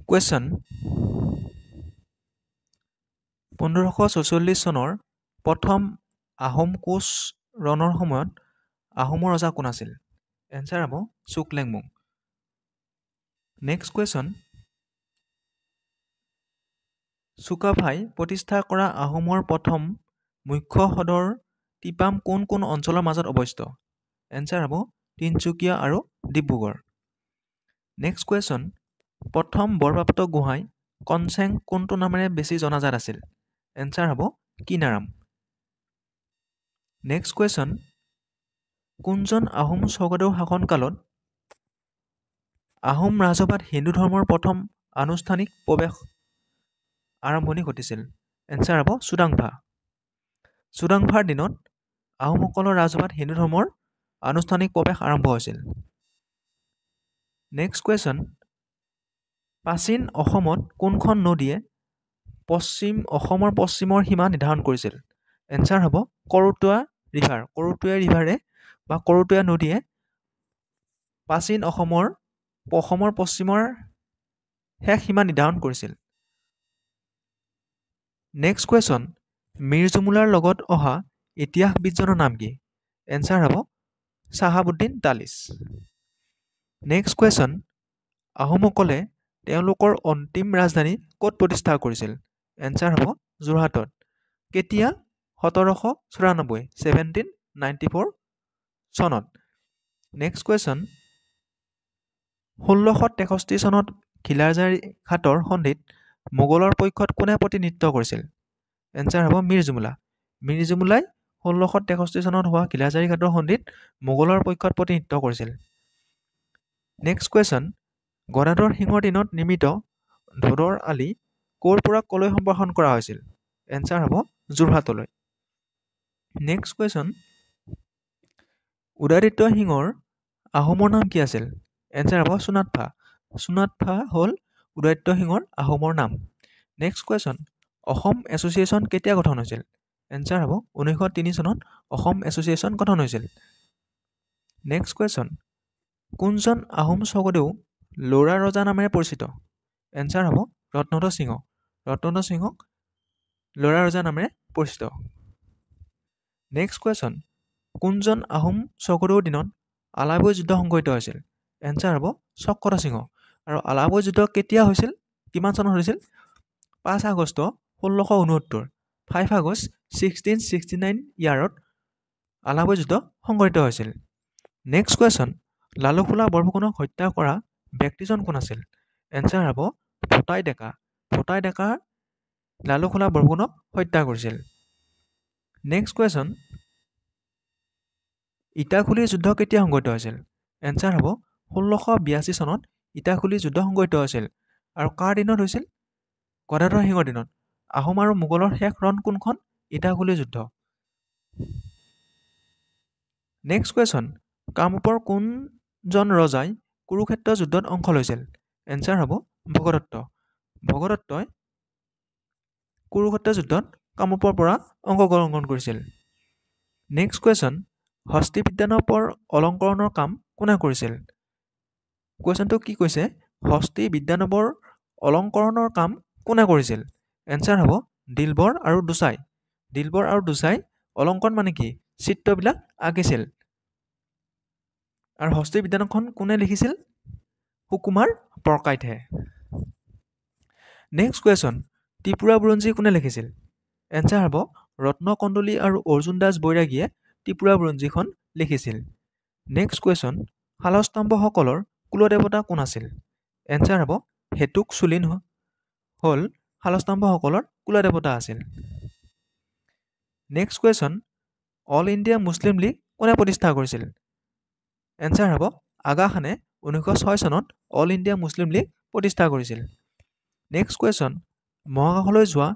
Question 1546 চনৰ প্ৰথম আহোম কোচ ৰণৰ সময়ত আহোমৰ ৰজা কোন আছিল? এনচাৰ হ'ব চুকলেংমুং। নেক্সট কুৱেশ্যন চুকাফাই প্ৰতিষ্ঠা কৰা আহোমৰ প্ৰথম মুখ্য সদৰ টিপাম কোন কোন অঞ্চলৰ মাজত অৱস্থিত? এনচাৰ হ'ব তিনচুকীয়া আৰু ডিব্ৰুগড়। নেক্সট কুৱেশ্যন প্ৰথম বৰপ্ৰাপ্ত গোহাঁই কনচেং কোনটো নামেৰে বেছি জনাজাত আছিল? এনচাৰ হ'ব কিনাৰাম। নেক্সট কুৱেশ্যন কোনজন আহোম স্বৰ্গদেউৰ শাসনকালত আহোম ৰাজসভাত হিন্দু ধৰ্মৰ প্ৰথম আনুষ্ঠানিক প্ৰৱেশ আৰম্ভণি ঘটিছিল? এনচাৰ হ'ব চুডাংফা। চুডাংফাৰ দিনত আহোমসকলৰ ৰাজসভাত হিন্দু ধৰ্মৰ আনুষ্ঠানিক প্ৰৱেশ আৰম্ভ হৈছিল। নেক্সট কুৱেশ্যন প্ৰাচীন অসমত কোনখন নদীয়ে অসমৰ পশ্চিমৰ সীমা নিৰ্ধাৰণ কৰিছিল? এনচাৰ হ'ব কৰোটোৱা ৰিভাৰ। কৰোটোৱা নদীয়ে প্ৰাচীন অসমৰ পশ্চিমৰ শেষ সীমা নিৰ্ধাৰণ কৰিছিল। নেক্সট কুৱেশ্যন মীৰ জুমুলাৰ লগত অহা ইতিহাসবিদজনৰ নাম কি? এনচাৰ হ'ব চাহাবুদ্দিন তালিচ। নেক্সট কুৱেশ্যন আহোমসকলে তেওঁলোকৰ অন্তিম ৰাজধানী ক'ত প্ৰতিষ্ঠা কৰিছিল? এনচাৰ হ'ব যোৰহাটত। কেতিয়া? 1794 1794 চনত। নেক্সট কুৱেশ্যন 1663 চনত খিলাৰজাৰী ঘাটৰ সন্ধিত মোগলৰ পক্ষত কোনে প্ৰতিনিধিত্ব কৰিছিল? এনচাৰ হ'ব মীৰ জুমুলা। মীৰ জুমুলাই 1663 চনত হোৱা খিলাৰজাৰী ঘাটৰ সন্ধিত মোগলৰ পক্ষত প্ৰতিনিধিত্ব কৰিছিল। নেক্সট কুৱেশ্যন গদাধৰ সিংহৰ দিনত নিৰ্মিত ধোদৰ আলি ক'ৰ পৰা ক'লৈ সম্প্ৰসাৰণ কৰা হৈছিল? এনচাৰ হ'ব যোৰহাটলৈ। নেক্সট কুৱেশ্যন উদয়াদিত্য সিংহৰ আহোমৰ নাম কি আছিল? এনচাৰ হ'ব চুনাতফা। চুনাতফা হ'ল উদয়াদিত্য সিংহৰ আহোমৰ নাম। নেক্সট কুৱেশ্যন অসম এছ'চিয়েশ্যন কেতিয়া গঠন হৈছিল? এনচাৰ হ'ব 1903 চনত অসম এছ'চিয়েশ্যন গঠন হৈছিল। নেক্সট কুৱেশ্যন কোনজন আহোম স্বৰ্গদেউ লৰা ৰজা নামেৰে পৰিচিত? এনচাৰ হ'ব ৰত্নদ্ৰ সিংহ। ৰত্নদ্ৰ সিংহক লৰা ৰজা নামেৰে পৰিচিত। নেক্সট কুৱেশ্যন কোনজন আহোম স্বৰ্গদেউৰ দিনত আলাবৈ যুদ্ধ সংঘটিত হৈছিল? এনচাৰ হ'ব চক্ৰধৰ সিংহ। আৰু আলাবৈ যুদ্ধ কেতিয়া হৈছিল? কিমান চনত হৈছিল? 5 আগষ্ট 1669। 5 আগষ্ট 1669 ইয়াৰত আলাবৈ যুদ্ধ সংঘটিত হৈছিল। নেক্সট কুৱেশ্যন লালুকসোলা বৰফুকনক হত্যা কৰা ব্যক্তিজন কোন আছিল? এনচাৰ হ'ব ভোটাই ডেকা। ভোটাই ডেকা লালুকসোলা বৰফুকনক হত্যা কৰিছিল। নেক্সট কুৱেশ্যন ইটাখুলিৰ যুদ্ধ কেতিয়া সংঘটিত হৈছিল? এনচাৰ হ'ব 1682 চনত ইটাখুলিৰ যুদ্ধ সংঘটিত হৈছিল। আৰু কাৰ দিনত হৈছিল? গদাধৰ সিংহৰ দিনত। আহোম আৰু মোগলৰ শেষ ৰণ কোনখন? ইটাখুলিৰ যুদ্ধ। নেক্সট কুৱেশ্যন কামৰূপৰ কোনজন ৰজাই কুৰুক্ষেত্ৰ যুদ্ধত অংশ লৈছিল? এনচাৰ হ'ব ভগদত্ত। ভগদত্তই কুৰুক্ষেত্ৰ যুদ্ধত কামৰূপৰ পৰা অংশগ্ৰহণ কৰিছিল। নেক্সট কুৱেশ্যন হস্তি বিদ্যানৱৰ অলংকৰণৰ কাম কোনে কৰিছিল? কুৱেশ্যনটো কি কৈছে? হস্তি বিদ্যানৱৰ অলংকৰণৰ কাম কোনে কৰিছিল? এনচাৰ হ'ব দিলবৰ আৰু দোচাই। দিলবৰ আৰু দোচাই অলংকৰণ মানে কি? চিত্ৰবিলাক আঁকিছিল। আৰু হস্তি বিদ্যানৱখন কোনে লিখিছিল? সুকুমাৰ বৰকাইটে। নেক্সট কুৱেশ্যন ত্ৰিপুৰা বুৰঞ্জী কোনে লিখিছিল? এনচাৰ হ'ব ৰত্নকন্দলী আৰু অৰ্জুন দাস বৈৰাগীয়ে ত্ৰিপুৰা বুৰঞ্জীখন লিখিছিল। নেক্সট কুৱেশ্যন শালস্তম্ভসকলৰ কুলদেৱতা কোন আছিল? এনচাৰ হ'ব হেতুক চুলিন হ'ল শালস্তম্ভসকলৰ কুলদেৱতা আছিল। নেক্সট কুৱেশ্যন অল ইণ্ডিয়া মুছলিম লীগ কোনে প্ৰতিষ্ঠা কৰিছিল? এনচাৰ হ'ব আগা খানে 1906 চনত অল ইণ্ডিয়া মুছলিম লীগ প্ৰতিষ্ঠা কৰিছিল। নেক্সট কুৱেশ্যন মহাকাশলৈ যোৱা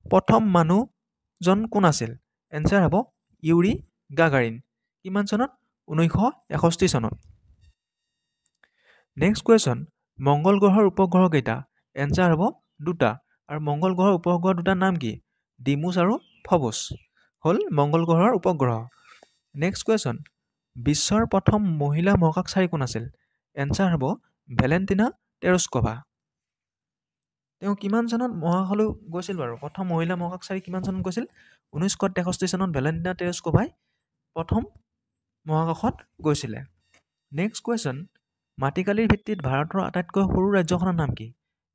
প্ৰথম মানুহজন কোন আছিল? এনচাৰ হ'ব ইউৰি গাগাৰিন। কিমান চনত? 1961 চনত। নেক্সট কুৱেশ্যন মংগল গ্ৰহৰ উপগ্ৰহ কেইটা? এনচাৰ হ'ব 2টা। আৰু মংগল গ্ৰহৰ উপগ্ৰহ দুটাৰ নাম কি? ডিমোছ আৰু ফবছ হ'ল মংগল গ্ৰহৰ উপগ্ৰহ। নেক্সট কুৱেশ্যন বিশ্বৰ প্ৰথম মহিলা মহাকাশচাৰী কোন আছিল? এনচাৰ হ'ব ভেলেণ্টিনা টেৰেস্কভা। তেওঁ কিমান চনত মহাকাশলৈ গৈছিল বাৰু? প্ৰথম মহিলা মহাকাশচাৰী কিমান চনত গৈছিল? 1963 চনত ভেলেণ্টিনা টেৰেস্কোভাই প্ৰথম মহাকাশত গৈছিলে। নেক্সট কুৱেশ্যন, মাটিকালিৰ ভিত্তিত ভাৰতৰ আটাইতকৈ সৰু ৰাজ্যখনৰ নাম কি?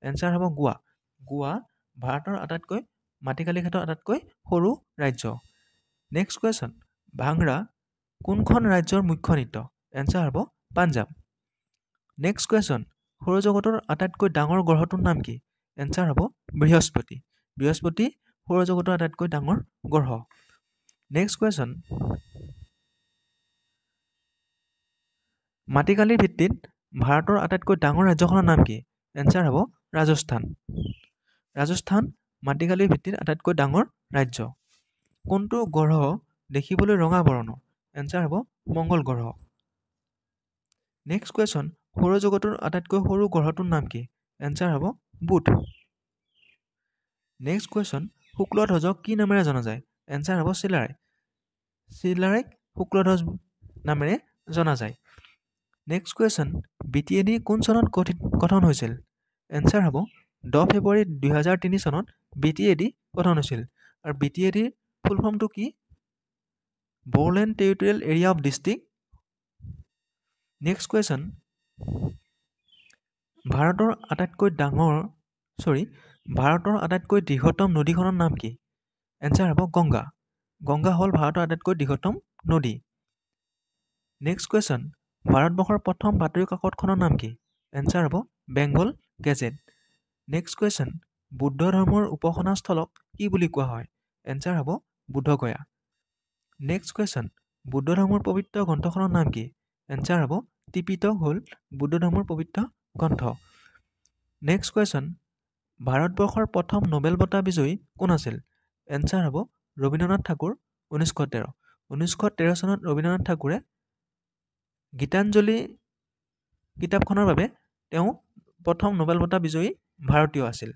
এনচাৰ হ'ব গোৱা। গোৱা ভাৰতৰ আটাইতকৈ মাটিকালি ক্ষেত্ৰত আটাইতকৈ সৰু ৰাজ্য। নেক্সট কুৱেশ্যন, ভাংৰা কোনখন ৰাজ্যৰ মুখ্য নৃত্য? এনচাৰ হ'ব পাঞ্জাৱ। নেক্সট কুৱেশ্যন, সৌৰজগতৰ আটাইতকৈ ডাঙৰ গ্ৰহটোৰ নাম কি? এনচাৰ হ'ব বৃহস্পতি। বৃহস্পতি সৌৰজগতৰ আটাইতকৈ ডাঙৰ গ্ৰহ। নেক্সট কুৱেশ্যন, মাটিকালিৰ ভিত্তিত ভাৰতৰ আটাইতকৈ ডাঙৰ ৰাজ্যখনৰ নাম কি? এনচাৰ হ'ব ৰাজস্থান। ৰাজস্থান মাটিকালিৰ ভিত্তিত আটাইতকৈ ডাঙৰ ৰাজ্য। কোনটো গ্ৰহ দেখিবলৈ ৰঙা বৰণৰ? এনচাৰ হ'ব মংগল গ্ৰহ। নেক্সট কুৱেশ্যন, সৌৰজগতৰ আটাইতকৈ সৰু গ্ৰহটোৰ নাম কি? এনচাৰ হ'ব বুধ। নেক্সট কুৱেশ্যন, শুক্লধ্বজক কি নামেৰে জনা যায়? এনচাৰ হ'ব চিলাৰায়। চিলাৰায়ক শুক্লধ্বজ নামেৰে জনা যায়। নেক্সট কুৱেশ্যন, BTAD কোন চনত গঠন হৈছিল? এনচাৰ হ'ব 10 ফেব্ৰুৱাৰী 2003 চনত BTAD গঠন হৈছিল। আৰু BTADৰ ফুল ফৰ্মটো কি? Bodoland territorial area of district. Next question, ভাৰতৰ আটাইতকৈ দীৰ্ঘতম নদীখনৰ নাম কি? এনচাৰ হ'ব গংগা। গংগা হ'ল ভাৰতৰ আটাইতকৈ দীৰ্ঘতম নদী। নেক্সট কুৱেশ্যন, ভাৰতবৰ্ষৰ প্ৰথম বাতৰি কাকতখনৰ নাম কি? এনচাৰ হ'ব Bengal gazette. Next question, Buddha ধৰ্মৰ উপাসনা স্থলক কি বুলি কোৱা হয়? এনচাৰ হ'ব বুদ্ধগয়া। নেক্সট কুৱেশ্যন, বুদ্ধ ধৰ্মৰ পবিত্ৰ গ্ৰন্থখনৰ নাম কি? এনচাৰ হ'ব ত্ৰিপিটক হ'ল বুদ্ধ ধৰ্মৰ পবিত্ৰ গ্ৰন্থ। নেক্সট কুৱেশ্যন, ভাৰতবৰ্ষৰ প্ৰথম নোবেল বঁটা বিজয়ী কোন আছিল? এনচাৰ হ'ব ৰবীন্দ্ৰনাথ ঠাকুৰ। 1913 চনত ৰবীন্দ্ৰনাথ ঠাকুৰে গীতাঞ্জলি কিতাপখনৰ বাবে তেওঁ প্ৰথম নোবেল বঁটা বিজয়ী ভাৰতীয় আছিল।